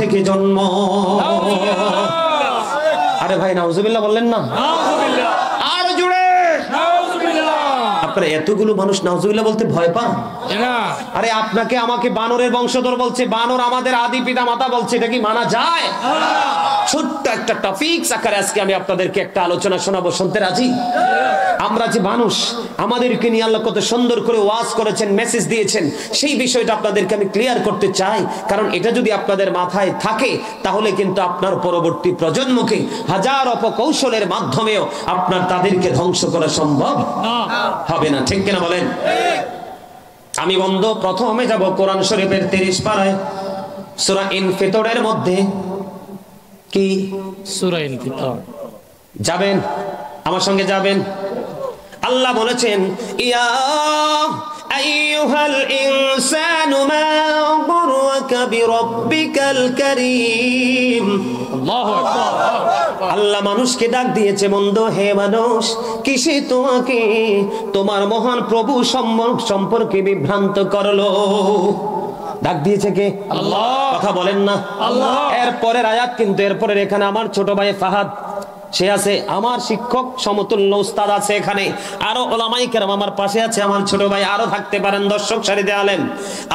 থেকে জন্ম। আরে ভাই নাউজুবিল্লাহ বললেন না? আর জোরে আপনারা এতগুলো মানুষ নাউজুবিল্লাহ বলতে ভয় পান? আরে আপনাকে আমাকে বানরের বংশধর বলছে, বানর আমাদের আদি পিতা মাতা বলছে, এটা কি মানা যায়? ছোট্ট একটা টপিকস আকারে আজকে আমি আপনাদেরকে একটা আলোচনা শোনাবো, শুনতে রাজি? আমরা যে মানুষ, আমাদেরকে নিয়ে আল্লাহ কত সুন্দর করে ওয়াজ করেছেন, মেসেজ দিয়েছেন, সেই বিষয়টা আপনাদেরকে আমি ক্লিয়ার করতে চাই। কারণ এটা যদি আপনাদের মাথায় থাকে তাহলে কিন্তু আপনার পরবর্তী প্রজন্মকে হাজার অপকৌশলের মাধ্যমেও আপনার তাদেরকে ধ্বংস করা সম্ভব হবে না। ঠিক কিনা বলেন? আমি বন্ধু প্রথমে যাব কোরআন শরীফের 30 পারায় সূরা ইনফিতরের মধ্যে। কি সূরা ইনফিতর? যাবেন আমার সঙ্গে, যাবেন। আল্লাহ বলেছেন, ইয়া আইয়ুহাল ইনসানু মা গুররাকা বিরাব্বিকাল কারীম। আল্লাহু আকবার। আল্লাহ মানুষকে ডাক দিয়েছে, বন্ধু হে মানুষ, কিসে তোমাকে তোমার মহান প্রভু সম্পর্কে বিভ্রান্ত করলো? ডাক দিয়েছে কে? আল্লাহ। কথা বলেন না? আল্লাহ। এরপরের আয়াত কিন্তু এরপরের এখানে আমার ছোট ভাই ফাহাদ সে আছে, আমার শিক্ষক সমতুল্য উস্তাদ আছে এখানে, আরো ওলামায়ে কেরাম আমার পাশে আছে, আমার ছোট ভাই আরো থাকতে পারেন, দর্শক সারিতে আলেম,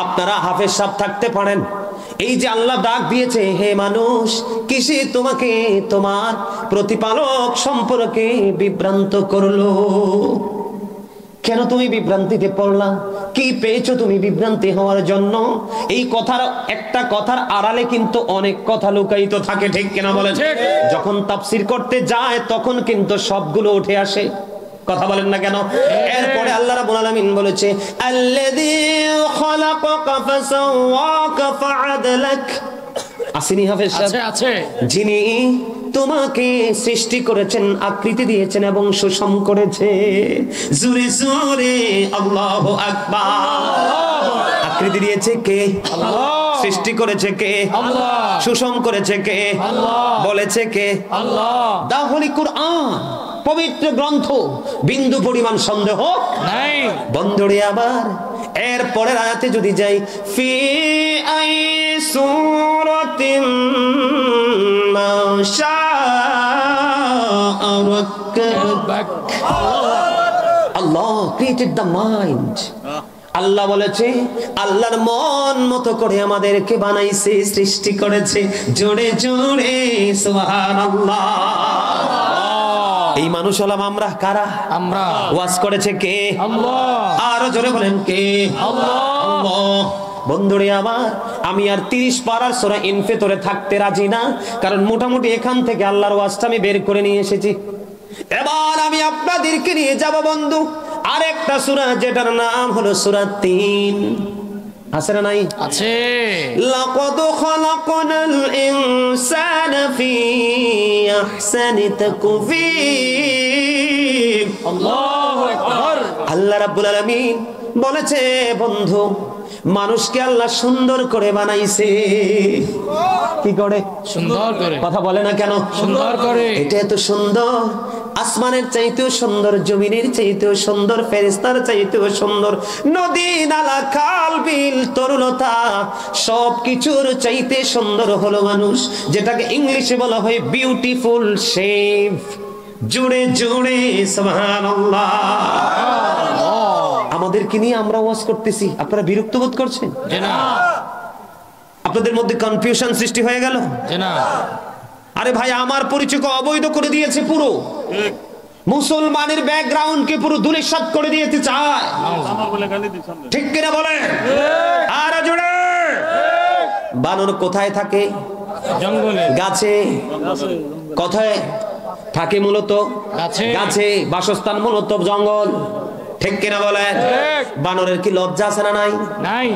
আপনারা হাফেজ সাহেব থাকতে পারেন। এই যে আল্লাহ ডাক দিয়েছে, হে মানুষ, কিসে তোমাকে তোমার প্রতিপালক সম্পর্কে বিভ্রান্ত করলো? কেন তুমি বিভ্রান্তিতে পড়লা? কি পেয়েছো তুমি বিভ্রান্তি হওয়ার জন্য? এই কথার একটা কথার আড়ালে কিন্তু অনেক কথা লুকায়িত থাকে। ঠিক কিনা বলেন? যখন তাফসীর করতে যায় তখন কিন্তু সবগুলো উঠে আসে। কথা বলেন না কেন? এরপরে আল্লাহ রাব্বুল আলামিন বলেছে, আল্লাযী খালাকাকা ফাসাওয়াকা ফাআদলাক। আসেনি হাফেজ সাহেব? আছে আছে। যিনি তোমাকে সৃষ্টি করেছেন, আকৃতি দিয়েছেন এবং সুষম করেছে। জোরে জোরে আল্লাহু আকবার। আকৃতি দিয়েছে কে? আল্লাহ। সৃষ্টি করেছে কে? আল্লাহ। সুষম করেছে কে? আল্লাহ। বলেছে কে? আল্লাহ। দা হোলি কুরআন, পবিত্র গ্রন্থ, বিন্দু পরিমাণ সন্দেহ নাই। বন্ধুরে আবার এর পরের আয়াতে যদি যাই, ফি আই সূরাতিন মা শাআ রাক্কাবাক। আল্লাহ ক্রিয়েটেড দ্য মাইন্ড। আল্লাহ বলেছে, আল্লাহর মন মতো করে আমাদেরকে বানাইছে, সৃষ্টি করেছে। জোরে জোরে সুবহানাল্লাহ। এই মানুষ হলাম আমরা। কারা? আমরা। ওয়াজ করেছে কে? আল্লাহ। আরো জোরে বলেন কে? আল্লাহ। আল্লাহ। বন্ধুরে আমার, আমি আর 30 পারার সূরা ইনফিতরে থাকতে রাজি না, কারণ মোটামুটি এখান থেকে আল্লাহর ওয়াজটা আমি বের করে নিয়ে এসেছি। এবার আমি আপনাদেরকে নিয়ে যাব বন্ধু আরেকটা সূরা, যেটার নাম হলো সূরা 3। আছে না নাই? আছে। লাকাদ খালাকনাল ইনসানা ফি আহসানি তাকওয়িম। আল্লাহু আকবার। আল্লাহ রাব্বুল আলামিন বলেছে, বন্ধু মানুষকে আল্লাহ সুন্দর করে বানাইছে। কি করে? সুন্দর করে। কথা বলে না কেন? সুন্দর করে। এটা এত সুন্দর, আসমানের চাইতেও সুন্দর, জমিনের চাইতেও সুন্দর, ফেরেশতার চাইতেও সুন্দর, নদী নালা খাল বিল তরুলতা সবকিছুর চাইতে সুন্দর হলো মানুষ, যেটাকে ইংলিশে বলা হয় বিউটিফুল শেপ। জুড়ে জুড়ে সুবহানাল্লাহ। আমাদেরকে নিয়ে আমরা ওয়াজ করতেছি, আপনারা বিরক্ত বোধ করছেন? না। আপনাদের মধ্যে কনফিউশন সৃষ্টি হয়ে গেল? না। আরে ভাই, আমার পরিচয়কে অবৈধ করে দিয়েছে পুরো, মুসলমানের ব্যাকগ্রাউন্ডকে পুরো ধূলিসাৎ করে দিতে চায়। ঠিক কিনা বলে? আর জোরে। বানর কোথায় থাকে? জঙ্গলে। গাছে। কোথায় থাকে? মূলত গাছে। বাসস্থান মূলত জঙ্গল। ঠিক কিনা বলেন? বানরের কি লজ্জা আছে না নাই? নাই।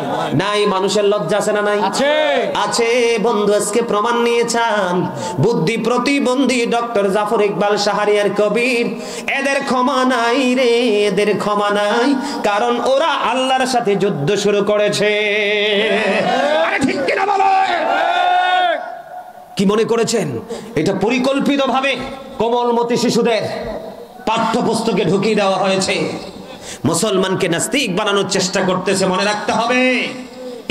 নাই। মানুষের লজ্জা আছে না নাই? আছে। আছে। বন্ধু আজকে প্রমাণ নিয়েছেন বুদ্ধি প্রতিবন্ধী ডক্টর জাফর ইকবাল শাহরিয়ার কবির। এদের ক্ষমা নাই রে, এদের ক্ষমা নাই, কারণ ওরা আল্লাহর সাথে যুদ্ধ শুরু করেছে। আরে ঠিক কিনা বলো? কি মনে করেছেন এটা পরিকল্পিতভাবে কোমলমতি শিশুদের পাঠ্যপুস্তকে ঢুকিয়ে দেওয়া হয়েছে? মুসলমানকে নাস্তিক বানানোর চেষ্টা করতেছে। মনে রাখতে হবে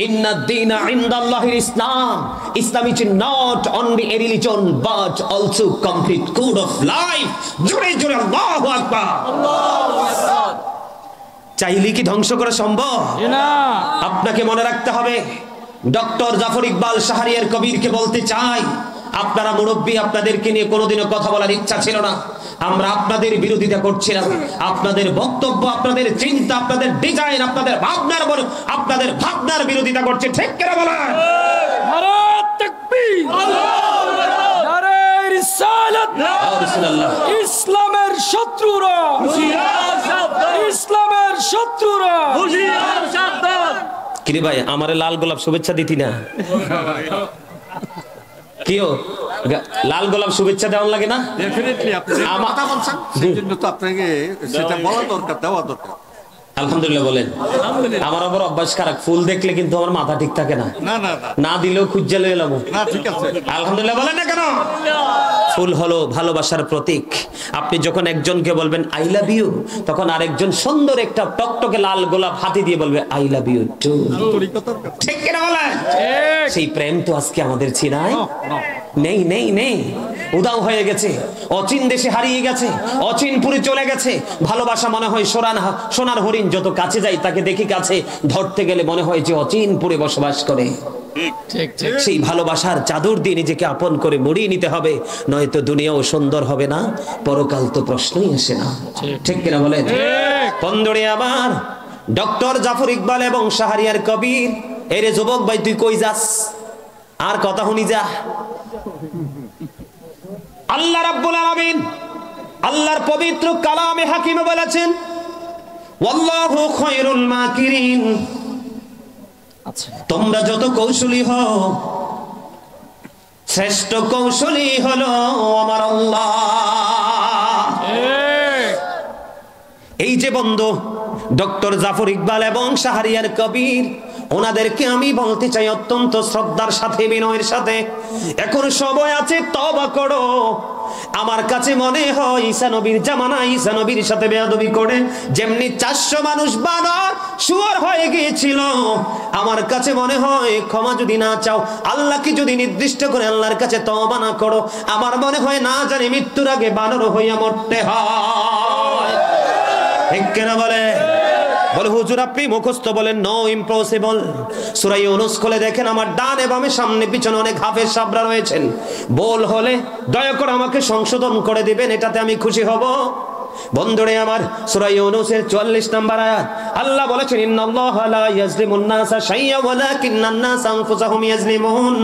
ইন্নাদ-দীনা ইনদাল্লাহিল ইসলাম। ইসলাম is not only a religion but also complete code of life। জোরে জোরে আল্লাহু আকবার। চাইলে কি ধ্বংস করা সম্ভব? না। আপনাকে মনে রাখতে হবে, ডক্টর জাফর ইকবাল শাহরিয়ার কবিরকে বলতে চাই, আপনারা মুরব্বী, আপনাদেরকে নিয়ে কোনোদিনও কথা বলার ইচ্ছা ছিল না। আমরা আপনাদের বিরোধিতা করছিলাম। আপনাদের বক্তব্য, আপনাদের চিন্তা, আপনাদের ডিজাইন, আপনাদের ভাবনার বিরোধিতা করছে। ঠিক কিনা বলেন? নারে তাকবীর, নারে রিসালাত, ইসলামের শত্রুরা হুঁশিয়ার সাবধান, ইসলামের শত্রুরা হুঁশিয়ার সাবধান। কিরে ভাই, আমারে লাল গোলাপ শুভেচ্ছা দিতি না? কিও লাল গোলাপ শুভেচ্ছা দেওয়ার লাগে না? ডেফিনেটলি আপনি যে কথা বলছেন সেজন্য তো আপনাকে সেটা বলা দরকার, দেওয়া দরকার। আলহামদুলিল্লাহ বলেন। আমার আবার অভ্যাস খারাপ, ফুল দেখলে কিন্তু আমার মাথা ঠিক থাকে না। না না না দিলেও খুঁজে লয়ে এলাম। না, ঠিক আছে। আলহামদুলিল্লাহ বলেন না কেন? ফুল হলো ভালোবাসার প্রতীক। আপনি যখন একজনকে বলবেন আই লাভ ইউ, তখন আরেকজন সুন্দর একটা টকটকে লাল গোলাপ হাতে দিয়ে বলবে আই লাভ ইউ টু। ঠিক কিনা বলেন? সেই প্রেম তো আজকে আমাদের চিনায় নেই, নেই, নেই, উদাও হয়ে গেছে, অচিন দেশে হারিয়ে গেছে, অচিনপুরে চলে গেছে। ভালোবাসা মনে হয় সোনার হরিণ, যত কাছে যাই তাকে দেখি কাছে, ধরতে গেলে মনে হয় যে অচিনপুরে বসবাস করে। সেই ভালোবাসার চাদর দিয়ে নিজেকে আপন করে মুড়িয়ে নিতে হবে, নয়তো দুনিয়াও সুন্দর হবে না, পরকাল তো প্রশ্নই আসে না। ঠিক কিনা বলেন? বন্ধুরে আমার, ডক্টর জাফর ইকবাল এবং শাহরিয়ার কবির, এরে যুবক ভাই তুই কই যাস? আর কথা শুনি যা। আল্লাহ রাব্বুল আলামিন আল্লাহর পবিত্র কালামে হাকিমে বলেছেন, ওয়াল্লাহু খায়রুল মাকিরিন। তোমরা যত কৌশলী হও, শ্রেষ্ঠ কৌশলী হলো আমার আল্লাহ। এই যে বন্ধু ডক্টর জাফর ইকবাল এবং শাহরিয়ার কবির, ওনাদেরকে আমি বলতে চাই অত্যন্ত শ্রদ্ধার সাথে, বিনয়ের সাথে, এখন সময় আছে, তওবা করো। আমার কাছে মনে হয় ঈসা নবীর জামানা, ঈসা নবীর সাথে বেয়াদবি করে যেমনি 400 মানুষ বানর শুয়োর হয়ে গিয়েছিল, আমার কাছে মনে হয় ক্ষমা যদি না চাও, আল্লাহকে যদি নির্দিষ্ট করে আল্লাহর কাছে তওবা না করো, আমার মনে হয় না জানি মৃত্যুর আগে বানর হইয়া মরতে হয়। ঠিক কিনা বলে? বলে হুজুর আপনি মুখস্থ বলেন, নো ইম্পসিবল। সূরা ইউনূস খুলে দেখেন, আমার ডানে বামে সামনে পিছনে অনেক হাফেজ সাবরা রয়েছেন। বল হলে দয়া করে আমাকে সংশোধন করে দিবেন, এটাতে আমি খুশি হব। বন্ধুরে আমার, সূরা ইউনূসের 44 নম্বর আয়াত, আল্লাহ বলেছেন, ইন্নাল্লাহা লা ইয়াজলিমুন নাসা শাইয়্যা ওয়ালাকিন্নান নাসা আনফুসাহুম ইয়াজলিমুন।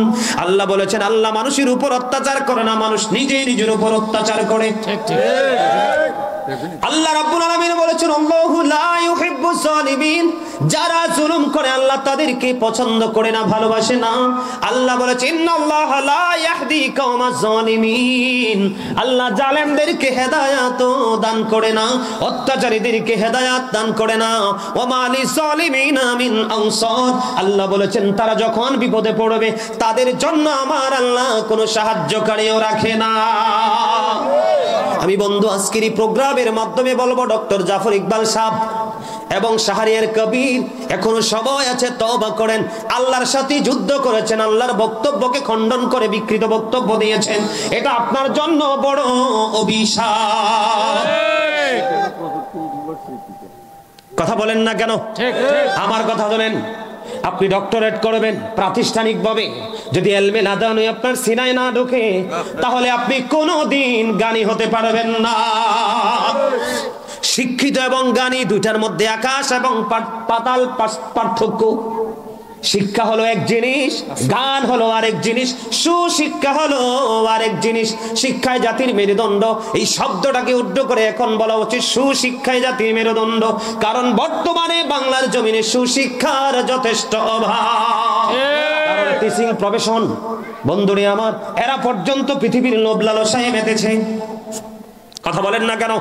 আল্লাহ বলেছেন, আল্লাহ মানুষের উপর অত্যাচার করে না, মানুষ নিজেই নিজের উপর অত্যাচার করে। ঠিক ঠিক। আল্লাহ রাব্বুল আলামিন বলেছেন, আল্লাহু লা ইউহিব্বুজ জালিমিন। যারা জুলুম করে আল্লাহ তাদেরকে পছন্দ করে না, ভালোবাসে না। আল্লাহ বলেছেন, ইন্নাল্লাহা লা ইয়াহদি কাওমাজ জালিমিন। আল্লাহ জালেমদেরকে হেদায়েত দান করে না, অত্যাচারীদেরকে হেদায়েত দান করে না। ওয়া মা লিজ জালিমিনা মিন আনসার। আল্লাহ বলেছেন, তারা যখন বিপদে পড়বে তাদের জন্য আমার আল্লাহ কোনো সাহায্যকারীও রাখে না। আমি বন্ধু আজকের এই প্রোগ্রামের মাধ্যমে বলবো, ডক্টর জাফর ইকবাল সাহেব এবং শাহরিয়ার কবির, এখনো সময় আছে, তওবা করেন। আল্লাহর সাথে যুদ্ধ করেছেন, আল্লাহর বক্তব্যকে খণ্ডন করে বিকৃত বক্তব্য দিয়েছেন, এটা আপনার জন্য বড় অভিশাপ। কথা বলেন না কেন? আমার কথা বলেন। আপনি ডক্টরেট করবেন প্রাতিষ্ঠানিকভাবে, যদি এলমে নাদানি আপনার সিনায় না ঢোকে, তাহলে আপনি কোনোদিন জ্ঞানী হতে পারবেন না। শিক্ষিত এবং জ্ঞানী দুইটার মধ্যে আকাশ এবং পাতাল পার্থক্য। শিক্ষা হলো এক জিনিস, জ্ঞান হলো আরেক জিনিস, সুশিক্ষা হলো আরেক জিনিস। শিক্ষায় জাতির মেরুদণ্ড, এই শব্দটাকে উদ্ধ করে এখন বলা উচিত সুশিক্ষায় জাতির মেরুদণ্ড, কারণ বর্তমানে বাংলার জমিনে সুশিক্ষার যথেষ্ট অভাব। কারণ টিচিং প্রফেশন, বন্ধুরে আমার, এরা পর্যন্ত পৃথিবীর লোভ লালসায় মেতেছে। কথা বলেন না কেন?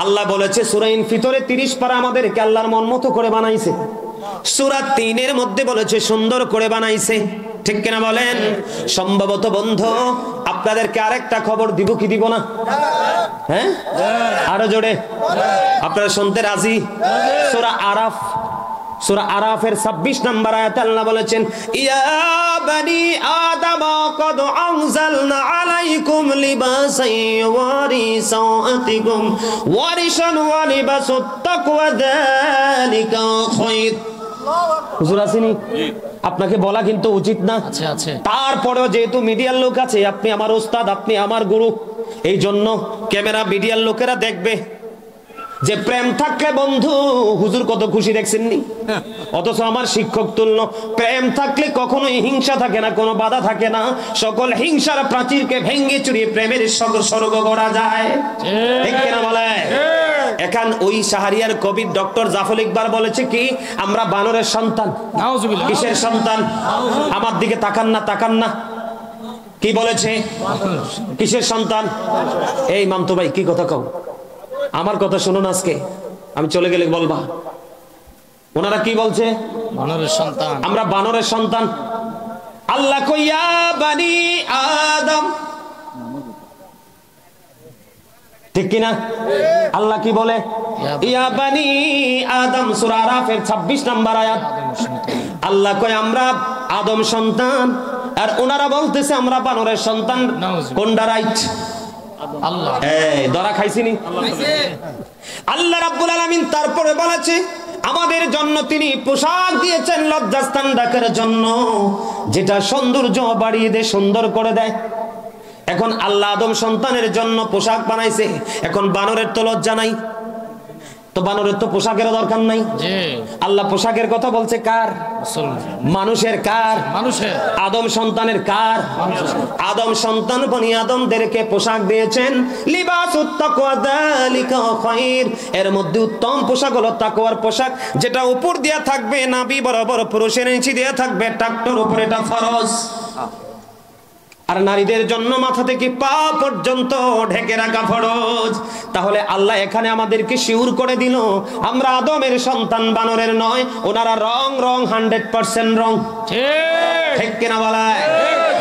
আল্লাহ বলেছে সূরা ইনফিতরে 30 পারা আমাদেরকে আল্লাহর মন মতো করে বানাইছে। সূরা 3-এর মধ্যে বলেছে সুন্দর করে বানাইছে। ঠিক কিনা বলেন? সম্ভবত বন্ধু আপনাদেরকে আরেকটা খবর দিব কি দিব না? হ্যাঁ, আরো জোরে। আপনারা শুনতে রাজি? সূরা আরাফ সূরা আরাফের 26 নম্বর আয়াতে আল্লাহ বলেছেন, ইয়া বানি আদম ক্বাদ আনজালনা আলাইকুম লিবাসান ইউয়ারি সাওআতিকুম ওয়ারিশান ওয়া লিবাসুত তাকওয়া যালিকা খায়র। হুজুর আসেনি? আপনাকে বলা কিন্তু উচিত না। আছে। তারপরেও যেহেতু মিডিয়ার লোক আছে, আপনি আমার ওস্তাদ, আপনি আমার গুরু, এই জন্য ক্যামেরা মিডিয়ার লোকেরা দেখবে যে প্রেম থাকলে বন্ধু হুজুর কত খুশি দেখছেননি, অথচ আমার শিক্ষক তুল্য। প্রেম থাকলে কখনোই হিংসা থাকে না, কোনো বাধা থাকে না। সকল হিংসার প্রাচীরকে ভেঙে চুরিয়ে প্রেমের স্বর্গ গড়া যায়, ঠিক কিনা বলে? এখন ওই শাহরিয়ার কবি ডক্টর জাফর ইকবাল বলেছে কি, আমরা বানরের সন্তান। নাউজুবিল্লাহ। কিসের সন্তান? আমার দিকে তাকান না, তাকান না। কি বলেছে? কিসের সন্তান? এই মামতো ভাই কি কথা কও, আমার কথা শুনুন। আজকে আমি চলে গেলে বলবা ওনারা কি বলছে? বানরের সন্তান। আমরা বানরের সন্তান। আল্লাহ কইয়া বানি আদম, ঠিক কিনা? আল্লাহ কি বলে? ইয়া বানি আদম, সূরা আরাফের 26 নম্বর আয়াত। আল্লাহ কয় আমরা আদম সন্তান, আর ওনারা বলতেছে আমরা বানরের সন্তান। কোনটা রাইট? আল্লাহ। এই ধরা খাইছিনি? আল্লাহ রাব্বুল আলামিন তারপরে বলেছে আমাদের জন্য তিনি পোশাক দিয়েছেন লজ্জাস্থান ঢাকার জন্য, যেটা সৌন্দর্য বাড়িয়ে দেয়, সুন্দর করে দেয়। এখন আল্লাহ আদম সন্তানের জন্য পোশাক বানাইছে, এখন বানরের তো লজ্জা নাই, তো বানরের তো পোশাকের দরকার নাই। আল্লাহ পোশাকের কথা বলছে কার? মানুষের। কার? মানুষের। আদম সন্তানের। কার? আদম সন্তান বনি আদমদেরকে পোশাক দিয়েছেন লিবাসুত তাকওয়া যালিকা খায়র। এর মধ্যে উত্তম পোশাক হলো তাকওয়ার পোশাক, যেটা উপর দিয়া থাকবে নাভি বরাবর, পুরুষের নিচে দিয়া থাকবে টাকটোর উপরে, এটা ফরজ। আর নারীদের জন্য মাথা থেকে পা পর্যন্ত ঢেকে রাখা ফরজ। তাহলে আল্লাহ এখানে আমাদেরকে শিউর করে দিল আমরা আদমের সন্তান, বানরের নয়। ওনারা রং 100% রং, ঠিক কিনা বলায়?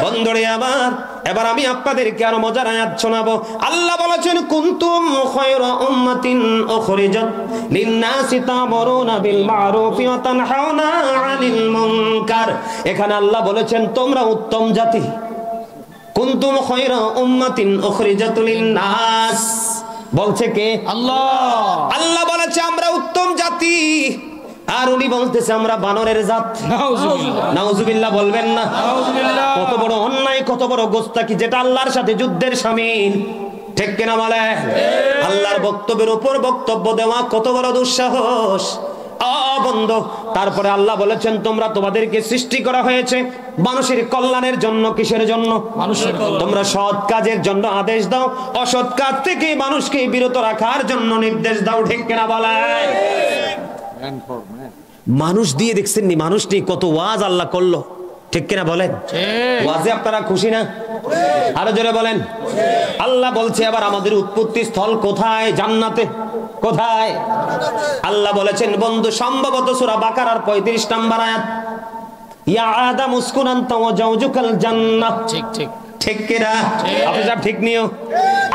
বন্ধুরে আমার, এবার আমি আপনাদেরকে আরো মজার আয়াত শোনাবো। আল্লাহ বলেছেন কুনতুম খায়রা উম্মাতিন উখরিজাত লিন-নাসি তা'মুরুনা বিল মা'রুফি ওয়া তানহাউনা 'আনিল মুনকার। এখানে আল্লাহ বলেছেন তোমরা উত্তম জাতি। কুনতুম খায়রা উম্মাতিন উখরিজাত লিন-নাস, বলছে কে? আল্লাহ। আল্লাহ বলেছে আমরা উত্তম জাতি, আর উনি বলতেছে আমরা বানরের জাত। নাউজুবিল্লাহ। নাউজুবিল্লাহ বলবেন না? নাউজুবিল্লাহ। কত বড় অন্যায়, কত বড় গোস্তাকি, যেটা আল্লাহর সাথে যুদ্ধের শামিল, ঠিক কিনা বলে? আল্লাহর বক্তব্যের উপর বক্তব্য দেওয়া কত বড় দুঃসাহস। বন্ধু, তারপরে আল্লাহ বলেছেন তোমরা, তোমাদেরকে সৃষ্টি করা হয়েছে মানুষের কল্যাণের জন্য। কিসের জন্য? মানুষের। তোমরা সৎ কাজের জন্য আদেশ দাও, অসৎ কাজ থেকে মানুষকে বিরত রাখার জন্য নির্দেশ দাও, ঠিক কিনা বলে? মানুষ দিয়ে দেখছেন নি, মানুষ নিয়ে কত ওয়াজ আল্লাহ করলো, ঠিক কিনা বলেন? ওয়াজে আপনারা খুশি না? আরো জোরে বলেন। আল্লাহ বলছে আবার আমাদের উৎপত্তি স্থল কোথায়? জান্নাতে। কোথায়? আল্লাহ বলেছেন বন্ধু, সম্ভবত সূরা বাকারার 35 নম্বর আয়াত, ইয়া আদম উসকুন আনতা ওয়া জাওজুকাল জান্নাহ। ঠিক ঠিক ঠিক কিনা? আপনি সব ঠিক নিও।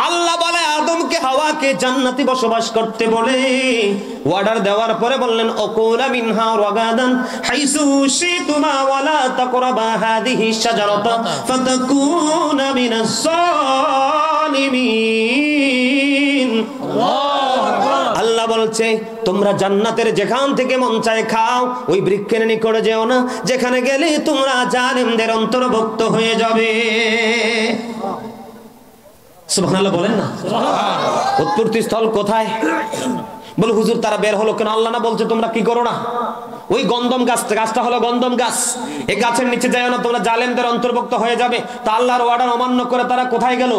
আল্লাহ বলে আদমকে হাওয়াকে জান্নাতে বসবাস করতে বলে অর্ডার দেওয়ার পরে বললেন অকুলা মিনহা রাগাদান হাইসু শিতুমা ওয়ালা তাকরাবা হাদিহি শাজারাতা ফাতাকুনা মিনাস সালিমিন। আল্লাহ বলছে তোমরা জান্নাতের যেখান থেকে মন চায় খাও, ওই বৃক্ষের নিকটে যেও না, যেখানে গেলে তোমরা জালিমদের অন্তর্ভুক্ত হয়ে যাবে। সুবহানাল্লাহ বলেন না? উৎপত্তি স্থল কোথায়? বলে হুজুর তারা বের হলো কেন? আল্লাহ না বলছে তোমরা কি করো না? ওই গন্ধম গাছটা হলো গন্ধম গাছ, এই গাছের নিচে যাও না, তোমরা জালেমদের অন্তর্ভুক্ত হয়ে যাবে। তা আল্লাহর ওয়ার্ডার অমান্য করে তারা কোথায় গেল?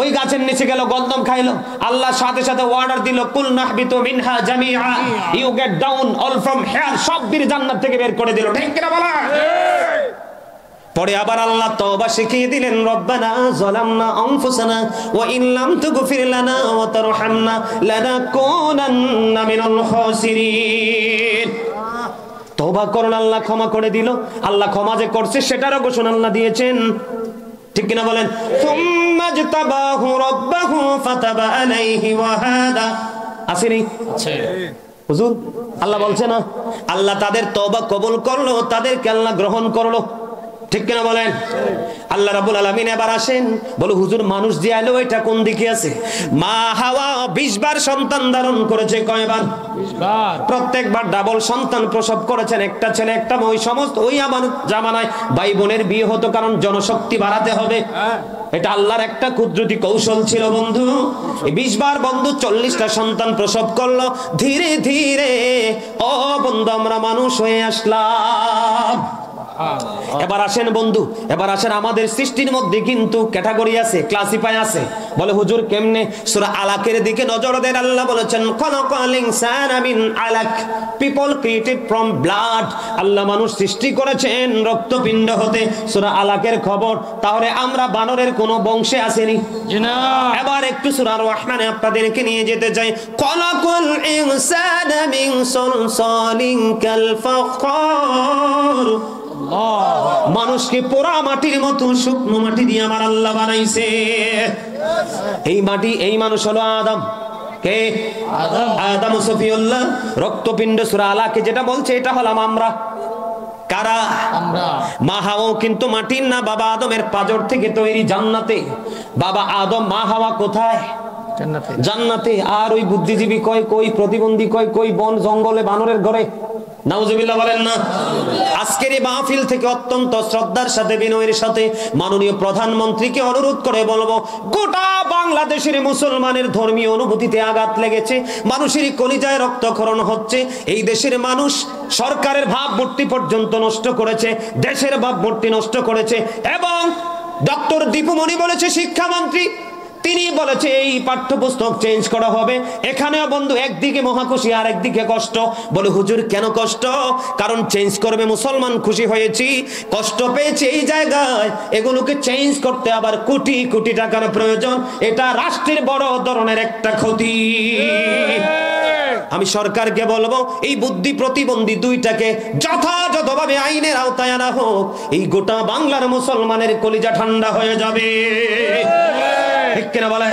ওই গাছের নিচে গেল, গন্ধম খাইলো। আল্লাহ সাথে সাথে অর্ডার দিল কুল নাহবিতু মিনহা জামিআ, you get down all from here, সব বীর জান্নাত থেকে বের করে দিল, ঠিক কিনা বলা? পরে আবার আল্লাহ তওবা শিখিয়ে দিলেন রব্বানা যালামনা আনফুসানা ওয়া ইন লাম তুগফির লানা ওয়া তারহামনা লানাকুনান্না মিনাল খাসিরিন। তওবা করুন, আল্লাহ ক্ষমা করে দিল। আল্লাহ ক্ষমা যে করছে সেটারও ঘোষণা আল্লাহ দিয়েছেন, ঠিক কিনা বলেন? সুম্মা জতাবাহু রাব্বাহু ফাতাবা আলাইহি ওয়া হাদা। আসেনি? হুজুর আল্লাহ বলছে না, আল্লাহ তাদের তওবা কবুল করলো, তাদেরকে আল্লাহ গ্রহণ করলো, ঠিক কিনা বলেন? আল্লাহ রাব্বুল আলামিন এবার আসেন, বলো হুজুর মানুষ যে আলো এটা কোন দিকে আছে? মা হাওয়া 20 বার সন্তান ধারণ করেছে, কয়বার? 20 বার। প্রত্যেকবার ডাবল সন্তান প্রসব করেছেন, একটা ছেলে একটা মেয়ে। ওই সমস্ত ওই আমার জামানায় ভাই বোনের বিয়ে হতো, কারণ জনশক্তি বাড়াতে হবে। এটা আল্লাহর একটা কুদরতি কৌশল ছিল বন্ধু। এই 20 বার বন্ধু 40টা সন্তান প্রসব করলো। ধীরে ধীরে ও বন্ধু আমরা মানুষ হয়ে আসলাম। এবার আসেন বন্ধু, এবার আসেন আমাদের সৃষ্টির মধ্যে কিন্তু ক্যাটাগরি আছে, ক্লাসিফাই আছে। বলে হুজুর কেমনে? সূরা আলাকের দিকে নজর দেন, আল্লাহ বলেছেন খলাকাল ইনসানা মিন আলাক, পিপল ক্রিয়েটেড ফ্রম ব্লাড। আল্লাহ মানুষ সৃষ্টি করেছেন রক্তপিণ্ড হতে। সূরা আলাকের খবর। তাহলে আমরা বানরের কোন বংশে আসেনি। জি না। এবার একটু সূরা রহমানে আপনাদেরকে নিয়ে যেতে চাই। খলাকাল ইনসানা মিন সালসালিন কাল ফাখর, মানুষকে পোড়া মাটির মতো শুকনো মাটি দিয়ে আমার আল্লাহ বানাইছে। এই মাটি, এই মানুষ হলো আদম। কে? আদম সফিউল্লাহ। রক্তপিণ্ড সূরা আলাকে যেটা বলছে এটা হলাম আমরা। কারা? আমরা। মা হাওয়া কিন্তু মাটির না, বাবা আদমের পাজর থেকে তৈরি জান্নাতে। বাবা আদম, মা হাওয়া কোথায়? জান্নাতে। জান্নাতে। আর ওই বুদ্ধিজীবী কয় কই, প্রতিবন্ধী কয় কই, বন জঙ্গলে বানরের ঘরে। নাউজুবিল্লাহ বলেন না। আজকের এই মাহফিল থেকে অত্যন্ত শ্রদ্ধার সাথে বিনয়ের সাথে মাননীয় প্রধানমন্ত্রীকে অনুরোধ করে বলবো, গোটা বাংলাদেশের মুসলমানের ধর্মীয় অনুভূতিতে আঘাত লেগেছে, মানুষের কলিজায় রক্তক্ষরণ হচ্ছে। এই দেশের মানুষ সরকারের ভাবমূর্তি পর্যন্ত নষ্ট করেছে, দেশের ভাবমূর্তি নষ্ট করেছে। এবং ডক্টর দীপুমণি বলেছে, শিক্ষামন্ত্রী, তিনি বলেছে এই পাঠ্যপুস্তক চেঞ্জ করা হবে। এখানেও বন্ধু একদিকে মহাখুশি আর একদিকে কষ্ট। বলে হুজুর কেন কষ্ট? কারণ চেঞ্জ করবে মুসলমান খুশি হয়েছি, কষ্ট পেয়েছে এই জায়গায়। এগুলোকে চেঞ্জ করতে আবার কোটি কোটি টাকার প্রয়োজন। এটা রাষ্ট্রের বড় ধরনের একটা ক্ষতি। আমি সরকারকে বলবো এই বুদ্ধি প্রতিবন্ধী দুইটাকে যথাযথভাবে আইনের আওতায় আনা হোক। এই গোটা বাংলার মুসলমানের কলিজা ঠান্ডা হয়ে যাবে। ঠিক কিনা বলে?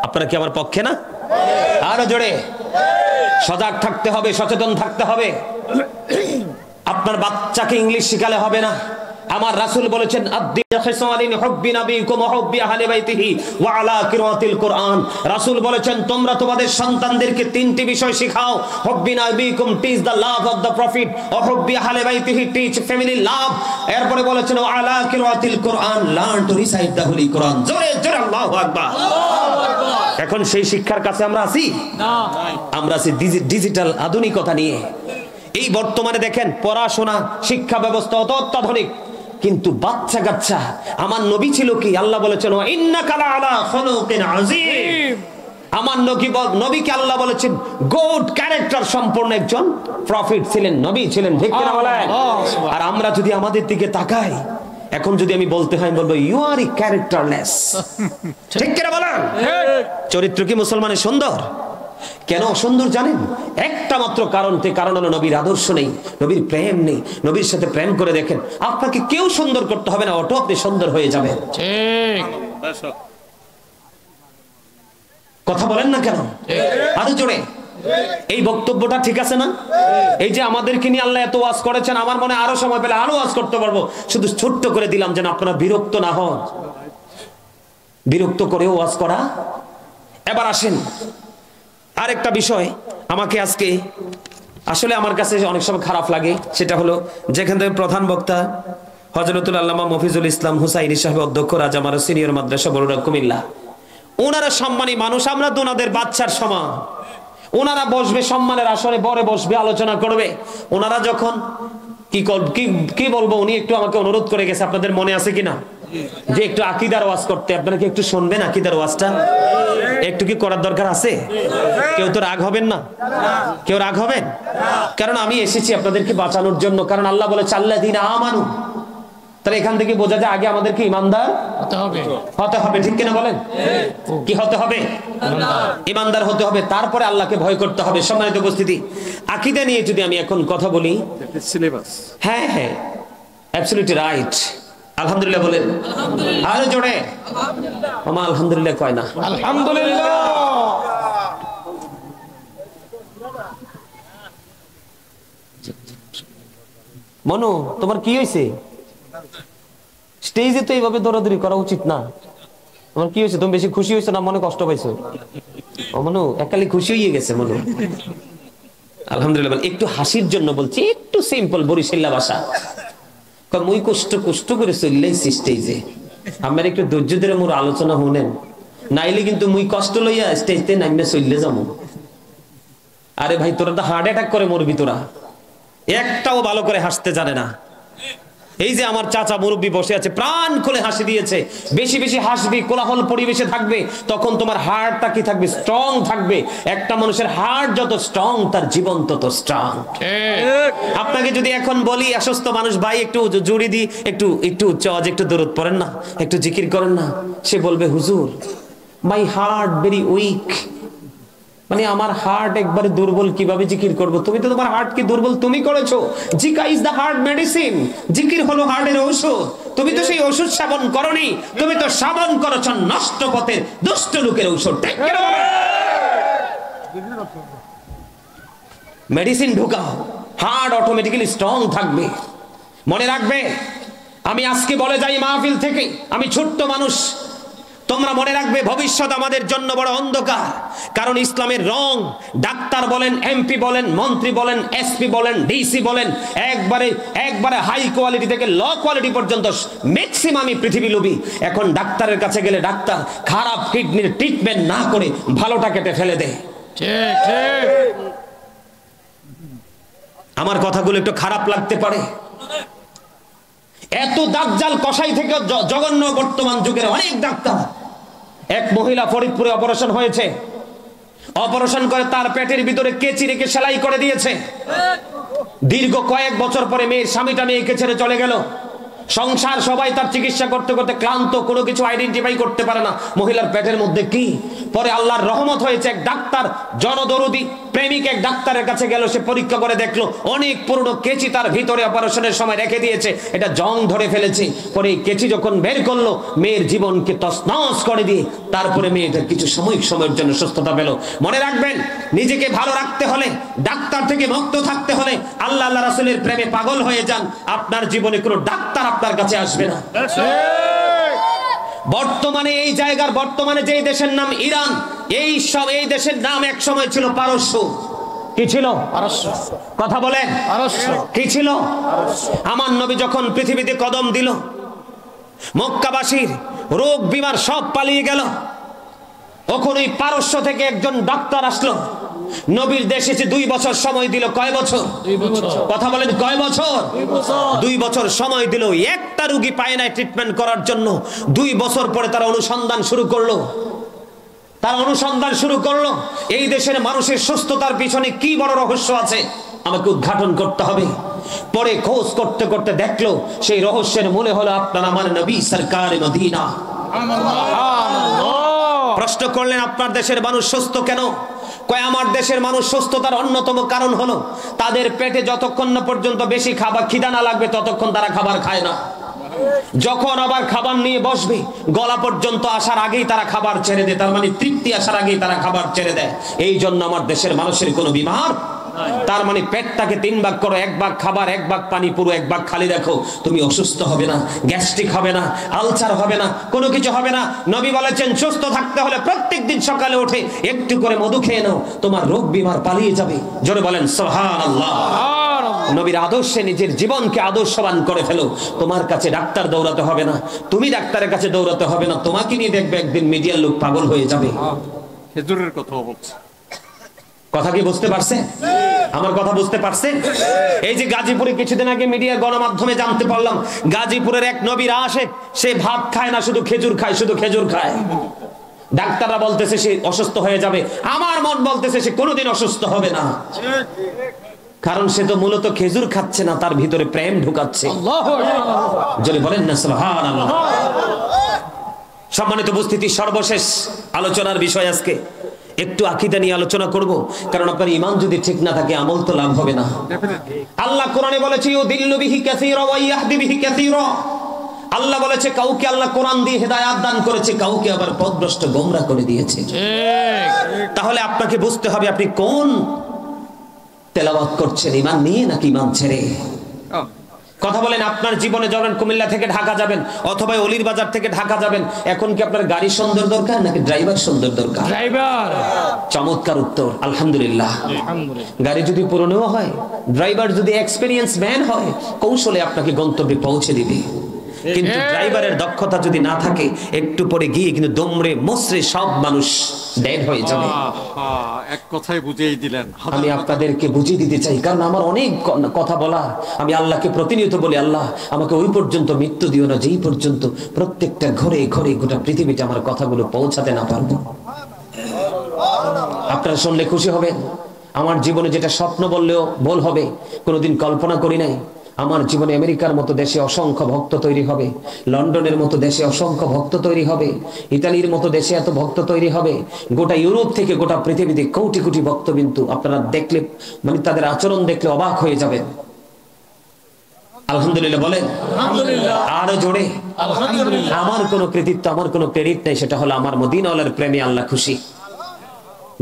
আপনারা কি আমার পক্ষে না? আরো জোরে। সজাগ থাকতে হবে, সচেতন থাকতে হবে। আপনার বাচ্চাকে ইংলিশ শিখালে হবে না। আমার রাসূল বলেছেন রাসূল বলেছেন তোমরা তোমাদের সন্তানদেরকে 3টি বিষয় শিখাও। হুব্বি নবিকুম, teach the love of the prophet. হুব্বি আহলে বাইতিহি, টিচ ফ্যামিলি লাভ। এরপরে বলেছেন আলা কিরাতিল কোরআন, learn to recite the holy Quran. জোরে জোরে আল্লাহু আকবার। এখন সেই শিক্ষার কাছে আমরা আছি না, আমরা আছি ডিজিটাল আধুনিকতা নিয়ে। এই বর্তমানে দেখেন পড়াশোনা শিক্ষা ব্যবস্থা অত্যাধুনিক, কিন্তু বাচ্চা কাচ্চা। আমার নবী ছিল কি? আল্লাহ বলেছেন ইন্নাকা লাআলা খুলুকিন আযীম। আমার নবীকে আল্লাহ বলেছেন গুড ক্যারেক্টার সম্পন্ন একজন প্রফিট ছিলেন, নবী ছিলেন। ঠিক কিনা বলেন? আর আমরা যদি আমাদের দিকে তাকাই, এখন যদি আমি বলতে হয় বলবো ইউ আর ক্যারেক্টারলেস। ঠিক কিনা বলেন? চরিত্র কি মুসলমানের সুন্দর? কেন অসুন্দর জানেন? একটা মাত্র কারণ হলো নবীর আদর্শ নেই, নবীর প্রেম নেই। নবীর সাথে প্রেম করে দেখেন, আপনাকে কেউ সুন্দর করতে হবে না, অটো আপনি সুন্দর হয়ে যাবেন। ঠিক। কথা বলেন না কেন? আরো জোরে। এই বক্তব্যটা ঠিক আছে না? এই যে আমাদেরকে নিয়ে আল্লাহ এত ওয়াজ করেছেন, আমার মনে আরো সময় পেলে আরো ওয়াজ করতে পারবো। শুধু ছোট্ট করে দিলাম যেন আপনারা বিরক্ত না হন। বিরক্ত করেও ওয়াজ করা। এবার আসেন আরেকটা বিষয়। আমাকে আজকে আসলে আমার কাছে অনেক সময় খারাপ লাগে, সেটা হলো যেখান থেকে প্রধান বক্তা হযরতুল আল্লামা মফিজুল ইসলাম হুসাইনি সাহেব, অধ্যক্ষ রাজামারা সিনিয়র মাদ্রাসা বড়ুয়া কুমিল্লা, ওনারা সম্মানী মানুষ। আমরা তো ওনাদের বাচ্চার সমান। ওনারা বসবে সম্মানের আসরে, বরে বসবে, আলোচনা করবে। ওনারা যখন কি বলবো, উনি একটু আমাকে অনুরোধ করে গেছে, আপনাদের মনে আছে কিনা, যে একটু আকীদার ওয়াজ করতে। আপনারা কি একটু শুনবেন আকীদার ওয়াজটা? একটু কি করার দরকার আছে? কেউ তো রাগ হবেন না? কেউ রাগ হবেন? কারণ আমি এসেছি আপনাদেরকে বাঁচানোর জন্য। কারণ আল্লাহ বলেছে আল্লাযীনা আমানু। তাহলে এখান থেকে বোঝা যায় আগে আমাদেরকে ইমানদার হতে হবে। ঠিক কিনা বলেন? কি হতে হবে? ইমানদার হতে হবে, তারপরে আল্লাহকে ভয় করতে হবে। সম্মানিত উপস্থিতি, আকীদা নিয়ে যদি আমি এখন কথা বলি, হ্যাঁ হ্যাঁ অ্যাবসলিউটলি রাইট। আলহামদুলিল্লাহ বলেন। আরো জোরে। আলহামদুলিল্লাহ কয় না। আলহামদুলিল্লাহ। মনু তোমার কি হয়েছে? স্টেজে তো এইভাবে দৌড়াদৌড়ি করা উচিত না। তোমার কি হয়েছে? তুমি বেশি খুশি হয়েছো না মনে কষ্ট পাইছো? ও মনু একালি খুশি হয়ে গেছে মনু। আলহামদুলিল্লাহ। একটু হাসির জন্য বলছি, একটু সিম্পল বরিশাল্লা ভাষা। মুই কষ্ট কষ্ট করে চললেছি স্টেজে, আমার একটু ধৈর্য ধরে মোর আলোচনা শুনেন, নাইলে কিন্তু মুই কষ্ট লইয়া স্টেজে নাইমে চললে যাবো। আরে ভাই তোরা তো হার্ট অ্যাটাক করে মরবি, তোরা একটাও ভালো করে হাসতে জানে না। এই যে আমার চাচা মুরব্বী বসে আছে, প্রাণ খুলে হাসি দিয়েছে। বেশি বেশি হাসবি, কোলাহল পরিবেশে থাকবে, তখন তোমার হার্টটা কি থাকবে? স্ট্রং থাকবে। একটা মানুষের হার্ট যত স্ট্রং, তার জীবন তত স্ট্রং। আপনাকে যদি এখন বলি অসুস্থ মানুষ, ভাই একটু জুড়ি দি, একটু একটু চজ, একটু দরুদ পড়েন না, একটু জিকির করেন না, সে বলবে হুজুর মাই হার্ট ভেরি উইক, মানে আমার হার্ট একবারে দুর্বল, কিভাবে জিকির করব? তুমি তো তোমার হার্ট কি দুর্বল তুমি করেছো। জিকা ইজ দা হার্ট মেডিসিন, জিকির হলো হার্টের ঔষধ। তুমি তো সেই ওষুধ সেবন করনি, তুমি তো সেবন করেছো নষ্ট পথের দুষ্ট লোকের ঔষধ। মেডিসিন ঢুকাও, হার্ট অটোমেটিক্যালি স্ট্রং থাকবে। মনে রাখবে, আমি আজকে বলে যাই মাহফিল থেকে, আমি ছোট্ট মানুষ, তোমরা মনে রাখবে ভবিষ্যৎ আমাদের জন্য বড় অন্ধকার। কারণ ইসলামের রং, ডাক্তার বলেন, এমপি বলেন, মন্ত্রী বলেন, এসপি বলেন, ডিসি বলেন, একবারে একবারে হাই কোয়ালিটি থেকে লো কোয়ালিটি পর্যন্ত ম্যাক্সিমামই পৃথিবী লোভী। এখন ডাক্তারের কাছে গেলে ডাক্তার খারাপ কিডনির ট্রিটমেন্ট না করে ভালোটা কেটে ফেলে দেয়। ঠিক ঠিক। আমার কথাগুলো একটু খারাপ লাগতে পারে, এত দাজ্জাল কসাই থেকে জঘন্য বর্তমান যুগের অনেক ডাক্তার। এক মহিলা ফরিদপুরে অপারেশন হয়েছে, অপারেশন করে তার পেটের ভিতরে কেচি রেখে সেলাই করে দিয়েছে। দীর্ঘ কয়েক বছর পরে মেয়ের স্বামীটা মেয়েকে ছেড়ে চলে গেল। সংসার সবাই তার চিকিৎসা করতে করতে ক্লান্ত, কোনো কিছু আইডেন্টিফাই করতে পারে না মহিলার পেটের মধ্যে কি। পরে আল্লাহর রহমত হয়েছে, এক ডাক্তার জনদরদি প্রেমিক এক ডাক্তারের কাছে গেল, সে পরীক্ষা করে দেখলো অনেক পুরনো কেচি তার ভিতরে অপারেশনের সময় রেখে দিয়েছে, এটা জং ধরে ফেলেছে। পরে এই কেচি যখন বের করলো, মেয়ের জীবনকে তছনছ করে দিয়ে তারপরে মেয়েটা কিছু সময়ের জন্য সুস্থতা পেল। মনে রাখবেন, নিজেকে ভালো রাখতে হলে, ডাক্তার থেকে মুক্ত থাকতে হলে আল্লাহ আল্লাহ রাসূলের প্রেমে পাগল হয়ে যান। আপনার জীবনে কোনো ডাক্তার আপনার কাছে আসবে না। বর্তমানে এই জায়গার, বর্তমানে যে দেশের নাম ইরান, এই দেশের নাম এক সময় ছিল পারস্য। কি ছিল? পারস্য। কথা বলেন, পারস্য কি ছিল? আমার নবী যখন পৃথিবীতে কদম দিল, মক্কাবাসীর রোগ বিমার সব পালিয়ে গেল। তখন ওই পারস্য থেকে একজন ডাক্তার আসলো, নবীর দেশে 2 বছর সময় দিল। কয় বছর? 2 বছর। কথা বলেন, কয় বছর? 2 বছর সময় দিল, একটা রোগী পায় না ট্রিটমেন্ট করার জন্য। 2 বছর পরে তারা অনুসন্ধান শুরু করলো। এই দেশের মানুষের সুস্থতার পিছনে কি বড় রহস্য আছে আমাকে উদ্ঘাটন করতে হবে। পরে খোঁজ করতে করতে দেখলো সেই রহস্যের মূলে হলো আপনার আমার নবী সরকার মদিনা। প্রশ্ন করলেন, আপনার দেশের মানুষ সুস্থ কেন? কয় আমার দেশের মানুষ সুস্থতার অন্যতম কারণ হলো তাদের পেটে যতক্ষণ না পর্যন্ত বেশি খাবার খিদা না লাগবে ততক্ষণ তারা খাবার খায় না। যখন আবার খাবার নিয়ে বসবে, গলা পর্যন্ত আসার আগেই তারা খাবার ছেড়ে দেয়, তার মানে তৃপ্তি আসার আগেই তারা খাবার ছেড়ে দেয়। এই জন্য আমার দেশের মানুষের কোনো বিমার, তার মানে পেটটাকে 3 ভাগ করো, 1 ভাগ খাবার, 1 ভাগ পানি, পুরো 1 ভাগ খালি রাখো, তুমি অসুস্থ হবে না, গ্যাস্ট্রিক হবে না, আলসার হবে না, কোনো কিছু হবে না। নবী বলেছেন সুস্থ থাকতে হলে প্রত্যেকদিন সকালে উঠে একটু করে মধু খেয়ে নাও, তোমার রোগ বিমার পালিয়ে যাবে। জোরে বলেন সুবহানাল্লাহ। নবীর আদর্শে নিজের জীবনকে আদর্শবান করে ফেলো। তোমার কাছে ডাক্তার দৌড়াতে হবে না, তুমি ডাক্তারের কাছে দৌড়াতে হবে না, তোমাকে নিয়ে দেখবে একদিন মিডিয়ার লোক পাগল হয়ে যাবে। খেজুরের কথা বলছে। কথা কি বুঝতে পারছেন? আমার কথা বুঝতে পারছেন? এই যে গাজীপুরে কিছুদিন আগে মিডিয়ার গণমাধ্যমে জানতে পারলাম, গাজীপুরের এক নবীর আশেক, সে ভাত খায় না, শুধু খেজুর খায়, শুধু খেজুর খায়। ডাক্তাররা বলতেছে সে অসুস্থ হয়ে যাবে, আমার মন বলতেছে সে কোনোদিন অসুস্থ হবে না। কারণ সে তো মূলত খেজুর খাচ্ছে না, তার ভিতরে প্রেম ঢুকাচ্ছে। যদি বলেন না সুবহানাল্লাহ। সম্মানিত উপস্থিতি, সর্বশেষ আলোচনার বিষয় আজকে একটু আকীদা নিয়ে আলোচনা করব, কারণ আপনার ঈমান যদি ঠিক না থাকে আমল তো লাভ হবে না। আল্লাহ কোরআনে বলেছে ইউদিল্লু বিহি কাসীরা ওয়া ইয়াহদি বিহি কাসীরা। আল্লাহ বলেছে কাউকে আল্লাহ কোরআন দিয়ে হেদায়েত দান করেছে, কাউকে আবার পথভ্রষ্ট গোমরা করে দিয়েছে। তাহলে আপনাকে বুঝতে হবে আপনি কোন তেলাওয়াত করছেন, ঈমান নিয়ে নাকি ঈমান ছেড়ে। কথা বলেন, আপনার জীবনে যখন কুমিল্লা থেকে ঢাকা যাবেন অথবা অলির বাজার থেকে ঢাকা যাবেন, এখন কি আপনার গাড়ি সুন্দর দরকার নাকি ড্রাইভার সুন্দর দরকার? ড্রাইভার। চমৎকার উত্তর, আলহামদুলিল্লাহ। আলহামদুলিল্লাহ। গাড়ি যদি পুরনো হয়, ড্রাইভার যদি এক্সপেরিয়েন্স ম্যান হয়, কৌশলে আপনাকে গন্তব্যে পৌঁছে দিবে। কিন্তু ড্রাইভারের দক্ষতা যদি না থাকে, একটু পরে গিয়ে কিন্তু দমড়ে মসরে সব মানুষ ডেড হয়ে যাবে। এক কথায় বুঝিয়ে দিলেন। আমি আপনাদেরকে বুঝিয়ে দিতে চাই, কারণ আমার অনেক কথা বলা। আমি আল্লাহকে প্রতিনিয়ত বলি, আল্লাহ আমাকে ওই পর্যন্ত মৃত্যু দিও না যেই পর্যন্ত প্রত্যেকটা ঘরে ঘরে গোটা পৃথিবীতে আমার কথাগুলো পৌঁছাতে না পারবো। আপনারা শুনলে খুশি হবেন। আমার জীবনে যেটা স্বপ্ন বললেও ভুল হবে, কোনোদিন কল্পনা করি নাই আমার জীবনে আমেরিকার মতো দেশে অসংখ্য ভক্ত তৈরি হবে, লন্ডনের মতো দেশে অসংখ্য ভক্ত তৈরি হবে, ইতালির মতো দেশে এত ভক্ত তৈরি হবে, গোটা ইউরোপ থেকে গোটা পৃথিবীতে কোটি কোটি ভক্ত। কিন্তু আপনারা দেখলে, মানে তাদের আচরণ দেখলে অবাক হয়ে যাবেন। আলহামদুলিল্লাহ বলেন, আরো জোরে আলহামদুলিল্লাহ। আমার কোনো কৃতিত্ব, আমার কোনো ক্রেডিট নেই, সেটা হলো আমার মদিনাওয়ালার প্রেমে আল্লাহ খুশি।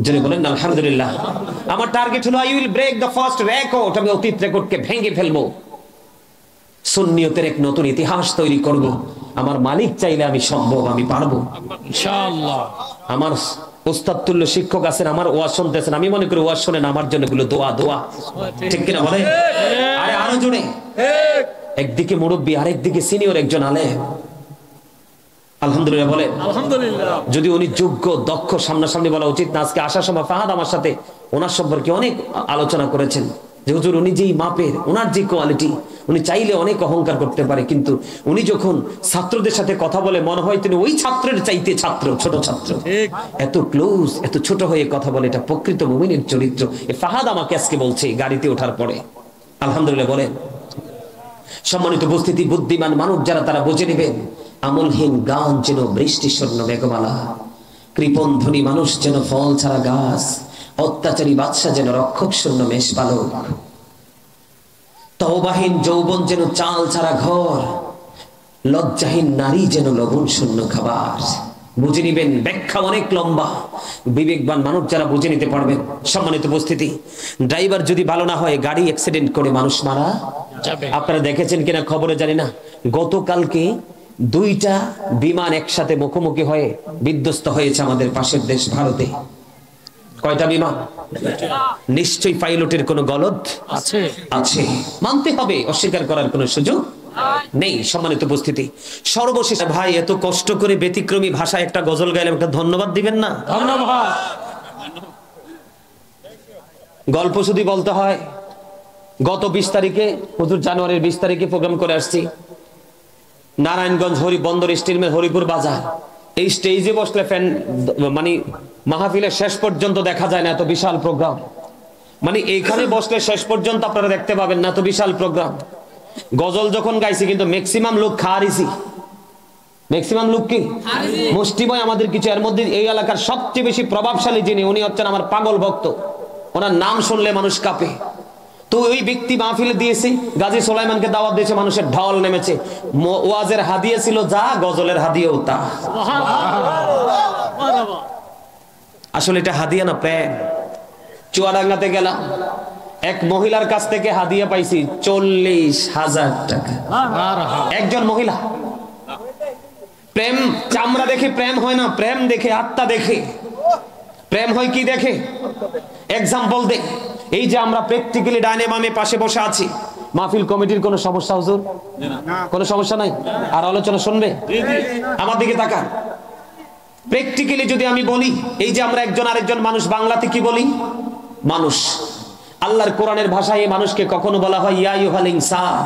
জোরে বলেন আলহামদুলিল্লাহ। আমার টার্গেট হলো I will break the first record, আমি অতীত রেকর্ডকে ভেঙে ফেলবো, সুন্নিয়তের এক নতুন ইতিহাস তৈরি করব। আমার মালিক চাইলে আমি সম্ভব, আমি পারবো ইনশাআল্লাহ। আমার উস্তাদ তুল্য শিক্ষক আছেন, আমার ওয়াজ শুনতেছেন, আমি মনে করি ওয়াজ শুনেন আমার জন্য এগুলো দোয়া দোয়া, ঠিক কিনা বলে? আরে আরো জোরে। একদিকে মুরব্বী, আরেকদিকে সিনিয়র একজন আলেম। আলহামদুলিল্লাহ বলেন আলহামদুলিল্লাহ। যদি উনি যোগ্য দক্ষ, সামনাসামনি বলা উচিত না। আজকে আসার সময় ফাহাদ আমার সাথে ওনার সম্পর্কে অনেক আলোচনা করেছেন যে হুজুর উনি যেই মাপের, ওনার যে কোয়ালিটি, উনি চাইলে অনেক অহংকার করতে পারে, কিন্তু উনি যখন ছাত্রদের সাথে কথা বলে মনে হয় তিনি ওই ছাত্রের চাইতে ছাত্র, ছোট ছাত্র, এত ক্লোজ, এত ছোট হয়ে কথা বলে। এটা প্রকৃত মুমিনের চরিত্র। এ ফাহাদ আমাকে আজকে বলছে গাড়িতে ওঠার পরে। আলহামদুলিল্লাহ বলেন। সম্মানিত উপস্থিতি, বুদ্ধিমান মানুষ যারা তারা বুঝে নেবেন, আমলহীন গান যেন বৃষ্টি স্বর্ণ মেঘমালা, কৃপণ ধনী মানুষ যেন ফল ছাড়া গাছ, অত্যাচারী বাদশা যেন রক্ষক শূন্য মেষপালক, তওবাহীন যৌবন যেন চাল ছাড়া ঘর, লজ্জাহীন নারী যেন লবণ শূন্য খাবার। বুঝে নিবেন, ব্যাখ্যা অনেক লম্বা। বিবেকবান মানুষ যারা বুঝে নিতে পারবেন। সম্মানিত উপস্থিতি, ড্রাইভার যদি ভালো না হয়, গাড়ি অ্যাক্সিডেন্ট করে মানুষ মারা যাবে। আপনারা দেখেছেন কিনা খবরে জানি না, গতকালকে দুইটা বিমান একসাথে মুখোমুখি হয়ে বিধ্বস্ত হয়েছে আমাদের পাশের দেশ ভারতে। কয়টা বিমান? নিশ্চয়ই পাইলটের কোনো গলদ আছে আছে, মানতে হবে, অস্বীকার করার কোনো সুযোগ নেই। সম্মানিত উপস্থিতি, সর্বশেষ ভাই এত কষ্ট করে ব্যতিক্রমী ভাষায় একটা গজল গাইলাম, একটা ধন্যবাদ দিবেন না? ধন্যবাদ। গল্প যদি বলতে হয়, গত 20 তারিখে, হুজুর জানুয়ারির 20 তারিখে প্রোগ্রাম করে আসছি নারায়ণগঞ্জ বন্দর স্টেডিয়ামের হরিপুর বাজার। এই স্টেজে বসলে ফ্যান, মানে মাহফিলের শেষ পর্যন্ত দেখা যায় না, এত বিশাল প্রোগ্রাম। মানে এইখানে বসলে শেষ পর্যন্ত আপনারা দেখতে পাবেন না, এত বিশাল প্রোগ্রাম। গজল যখন গাইছি কিন্তু ম্যাক্সিমাম লোক খারিছি, ম্যাক্সিমাম লোক কি মুষ্টিময় আমাদের কিছু। এর মধ্যে এই এলাকার সবচেয়ে বেশি প্রভাবশালী যিনি, উনি হচ্ছেন আমার পাগল ভক্ত। ওনার নাম শুনলে মানুষ কাঁপে। তো ওই ব্যক্তি মাহফিলে দিয়েছে, গাজী সুলাইমানকে দাওয়াত দিয়েছে, মানুষের ঢল নেমেছে। ওয়াজের হাদিয়া ছিল যা, গজলের হাদিয়াও তা। আসলে এটা হাদিয়া না, প্রেম। চুয়াডাঙ্গাতে গেলাম, এক মহিলার কাছ থেকে হাদিয়া পাইছি 40,000 টাকা। একজন মহিলা। প্রেম চামড়া দেখে প্রেম হয় না, প্রেম দেখে আত্মা দেখে। প্রেম হয় কি দেখে? এক্সাম্পল দে। এই যে আমরা প্র্যাকটিক্যালি ডাইনে বামে পাশে বসে আছি, মাহফিল কমিটির কোনো সমস্যা হুজুর? কোনো সমস্যা নাই? আর আলোচনা শুনবে? আমার দিকে তাকান। প্র্যাকটিক্যালি যদি আমি বলি, এই যে আমরা একজন আরেকজন মানুষ, বাংলাতে কি বলি? মানুষ। আল্লাহর কোরআনের ভাষায় এই মানুষকে কখনো বলা হয় ইয়া আইয়ুহাল ইনসান,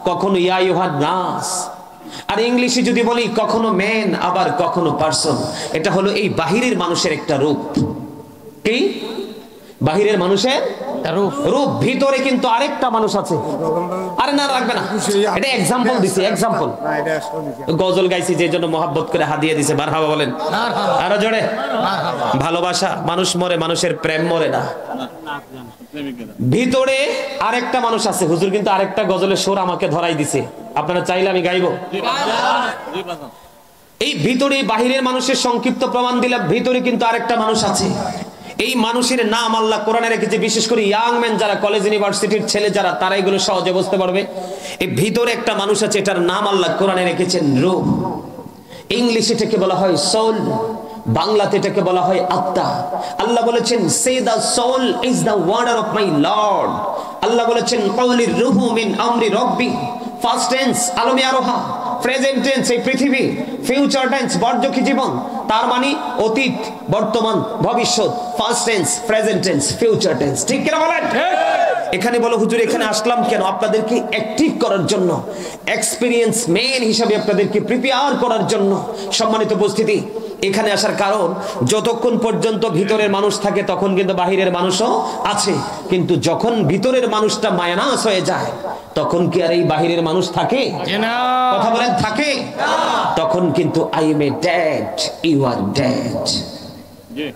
কখনো ইয়া আইয়ুহান নাস। আর ইংলিশে যদি বলি, কখনো ম্যান, আবার কখনো পারসন। এটা হলো এই বাহিরের মানুষের একটা রূপ। কি? বাহিরের মানুষের রূপ, ভিতরে কিন্তু আরেকটা মানুষ আছে। আরে না, রাখবে না, এটা এক্সাম্পল দিছি, এক্সাম্পল। গজল গাইছি যে জন্য মহব্বত করে হাদিয়া দিছে, মারহাবা বলেন আরো জোরে। ভালোবাসা, মানুষ মরে, মানুষের প্রেম মরে না। ভিতরে আরেকটা মানুষ আছে। হুজুর কিন্তু আরেকটা গজলের সুর আমাকে ধরাই দিছে, আপনারা চাইলে আমি গাইবো। এই ভিতরে বাহিরের মানুষের সংক্ষিপ্ত প্রমাণ দিলাম, ভিতরে কিন্তু আরেকটা মানুষ আছে। এই মানুষের নাম আল্লাহ কোরআনে রেখেছে, বিশেষ করে ইয়াং ম্যান যারা, কলেজ ইউনিভার্সিটির ছেলে যারা, তারা এগুলো সহজে বুঝতে পারবে। এই ভিতরে একটা মানুষ আছে, এটার নাম আল্লাহ কোরআনে রেখেছেন রূহ। ইংলিশে এটাকে বলা হয় সোল, বাংলাতে এটাকে বলা হয় আত্মা। আল্লাহ বলেছেন say the soul is the order of my lord. আল্লাহ বলেছেন কওলির রূহু মিন আমরি রব্বি। ফার্স্ট টেন্স আলমে আরোহা, প্রেজেন্ট টেন্স এই পৃথিবী, ফিউচার টেন্স বর্জকি জীবন, তার মানে অতীত, বর্তমান, ভবিষ্যৎ। First tense, present tense, future tense. ঠিক কিনা বলেন? এখানে বলো হুজুর এখানে আসলাম কেন? আপনাদেরকে অ্যাক্টিভ করার জন্য, এক্সপেরিয়েন্স ম্যান হিসাবে আপনাদেরকে প্রিপেয়ার করার জন্য। সম্মানিত উপস্থিতি, এখানে আসার কারণ, যতক্ষণ পর্যন্ত ভিতরের মানুষ থাকে তখন কিন্তু বাহিরের মানুষও আছে, কিন্তু যখন ভিতরের মানুষটা মায়ানাস হয়ে যায় তখন কি আর এই বাহিরের মানুষ থাকে? কথা বলেন, থাকে? তখন কিন্তু I am a dead, you are dead.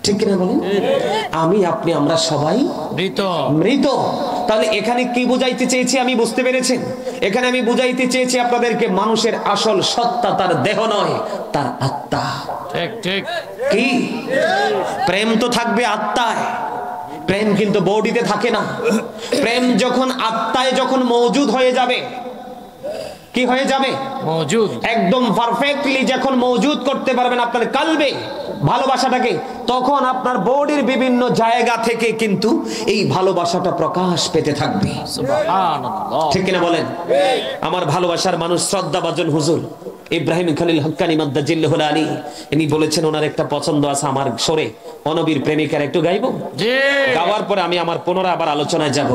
ঠিক কিনা বলেন? আমি, আপনি, আমরা সবাই মৃত। মৃত। তাহলে এখানে কি বুঝাইতে চেয়েছি আমি বুঝতে পেরেছেন? এখানে আমি বুঝাইতে চেয়েছি আপনাদেরকে মানুষের আসল সত্তা তার দেহ নয়, তার আত্মা। ঠিক ঠিক। কি প্রেম তো থাকবে আত্মায়, প্রেম কিন্তু বডিতে থাকে না। প্রেম যখন আত্মায় যখন মওজুদ হয়ে যাবে, কি হয়ে যাবে? মওজুদ। একদম পারফেক্টলি যখন মওজুদ করতে পারবেন আপনার কালবে ভালোবাসাটাকে, তখন আপনার বডির বিভিন্ন জায়গা থেকে কিন্তু এই ভালোবাসাটা প্রকাশ পেতে থাকবে। সুবহানাল্লাহ। ঠিক কিনা বলেন? আমার ভালোবাসার মানুষ শ্রদ্ধাভাজন হুজুর ইব্রাহিম খলিল হক্কানি মাদ্দাজিল্লাহুল আলী, ইনি বলেছেন ওনার একটা পছন্দ আছে আমার সরে, অনবীর প্রেমিকার একটু গাইবো। জি। গাওয়ার পরে আমি আমার পুনরায় আবার আলোচনায় যাব।